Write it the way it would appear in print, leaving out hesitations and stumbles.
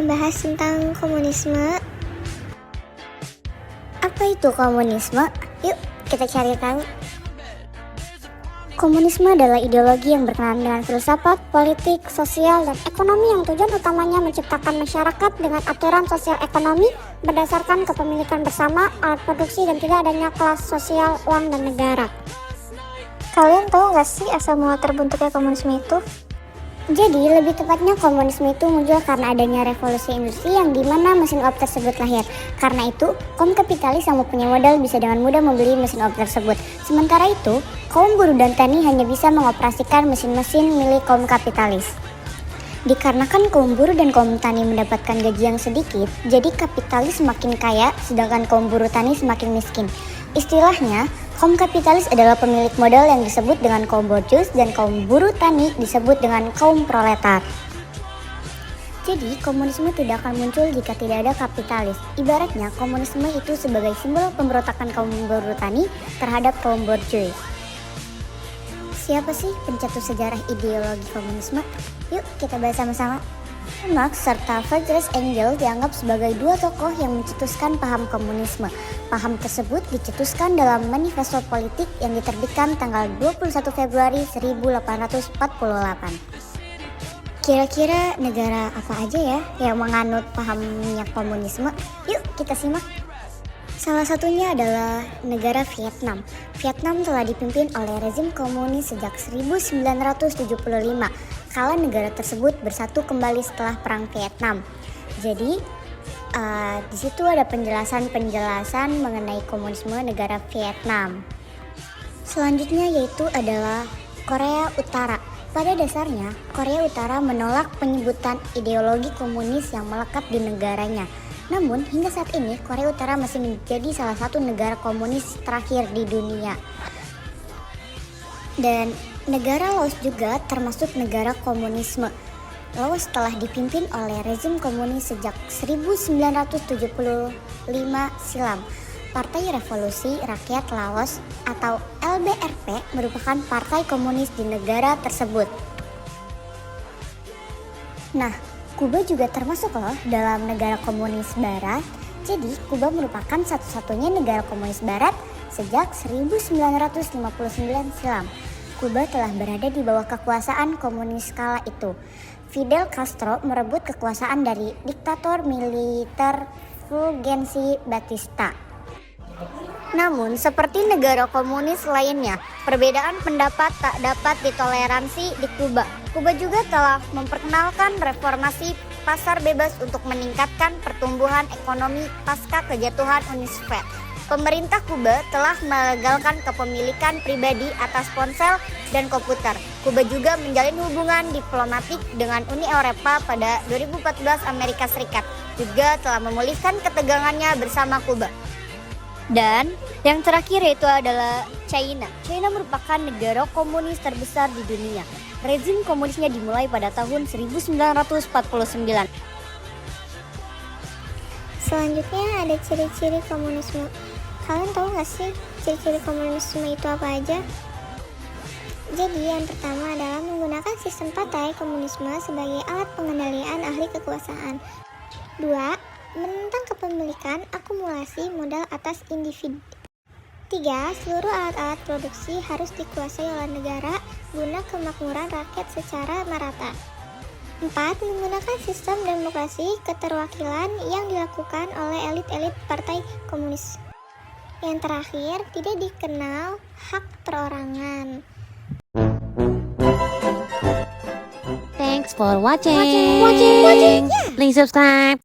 membahas tentang komunisme. Apa itu komunisme? Yuk kita cari tahu. Komunisme adalah ideologi yang berkenaan dengan filsafat, politik, sosial, dan ekonomi yang tujuan utamanya menciptakan masyarakat dengan aturan sosial ekonomi berdasarkan kepemilikan bersama, alat produksi, dan tidak adanya kelas sosial, uang, dan negara. Kalian tahu nggak sih asal mula terbentuknya komunisme itu? Jadi, lebih tepatnya komunisme itu muncul karena adanya revolusi industri yang dimana mesin uap tersebut lahir. Karena itu, kaum kapitalis yang mempunyai modal bisa dengan mudah membeli mesin uap tersebut. Sementara itu, kaum buruh dan tani hanya bisa mengoperasikan mesin-mesin milik kaum kapitalis. Dikarenakan kaum buruh dan kaum tani mendapatkan gaji yang sedikit, jadi kapitalis semakin kaya, sedangkan kaum buruh tani semakin miskin. Istilahnya, kaum kapitalis adalah pemilik modal yang disebut dengan kaum borjuis dan kaum buruh tani disebut dengan kaum proletar. Jadi, komunisme tidak akan muncul jika tidak ada kapitalis. Ibaratnya, komunisme itu sebagai simbol pemberontakan kaum buruh tani terhadap kaum borjuis. Siapa sih pencetus sejarah ideologi komunisme? Yuk kita bahas sama-sama. Marx serta Friedrich Engels dianggap sebagai dua tokoh yang mencetuskan paham komunisme. Paham tersebut dicetuskan dalam manifesto politik yang diterbitkan tanggal 21 Februari 1848. Kira-kira negara apa aja ya yang menganut pahamnya komunisme? Yuk kita simak. Salah satunya adalah negara Vietnam. Vietnam telah dipimpin oleh rezim komunis sejak 1975. Kala negara tersebut bersatu kembali setelah Perang Vietnam. Jadi di situ ada penjelasan mengenai komunisme negara Vietnam. Selanjutnya yaitu adalah Korea Utara. Pada dasarnya, Korea Utara menolak penyebutan ideologi komunis yang melekat di negaranya. Namun, hingga saat ini, Korea Utara masih menjadi salah satu negara komunis terakhir di dunia. Dan negara Laos juga termasuk negara komunisme. Laos telah dipimpin oleh rezim komunis sejak 1975 silam. Partai Revolusi Rakyat Laos atau LBRP merupakan partai komunis di negara tersebut. Nah, Kuba juga termasuk loh dalam negara komunis barat. Jadi Kuba merupakan satu-satunya negara komunis barat sejak 1959 silam. Kuba telah berada di bawah kekuasaan komunis kala itu. Fidel Castro merebut kekuasaan dari diktator militer Fulgencio Batista. Namun, seperti negara komunis lainnya, perbedaan pendapat tak dapat ditoleransi di Kuba. Kuba juga telah memperkenalkan reformasi pasar bebas untuk meningkatkan pertumbuhan ekonomi pasca kejatuhan Uni Soviet. Pemerintah Kuba telah melegalkan kepemilikan pribadi atas ponsel dan komputer. Kuba juga menjalin hubungan diplomatik dengan Uni Eropa pada 2014. Amerika Serikat juga telah memulihkan ketegangannya bersama Kuba. Dan yang terakhir yaitu adalah China. China merupakan negara komunis terbesar di dunia. Rezim komunisnya dimulai pada tahun 1949. Selanjutnya ada ciri-ciri komunisme. Kalian tahu nggak sih ciri-ciri komunisme itu apa aja? Jadi yang pertama adalah menggunakan sistem partai komunisme sebagai alat pengendalian ahli kekuasaan. 2. Menentang kepemilikan akumulasi modal atas individu. 3. Seluruh alat-alat produksi harus dikuasai oleh negara guna kemakmuran rakyat secara merata. 4. Menggunakan sistem demokrasi keterwakilan yang dilakukan oleh elit-elit partai komunis. Yang terakhir, tidak dikenal hak perorangan. Thanks for watching. Yeah. Please subscribe.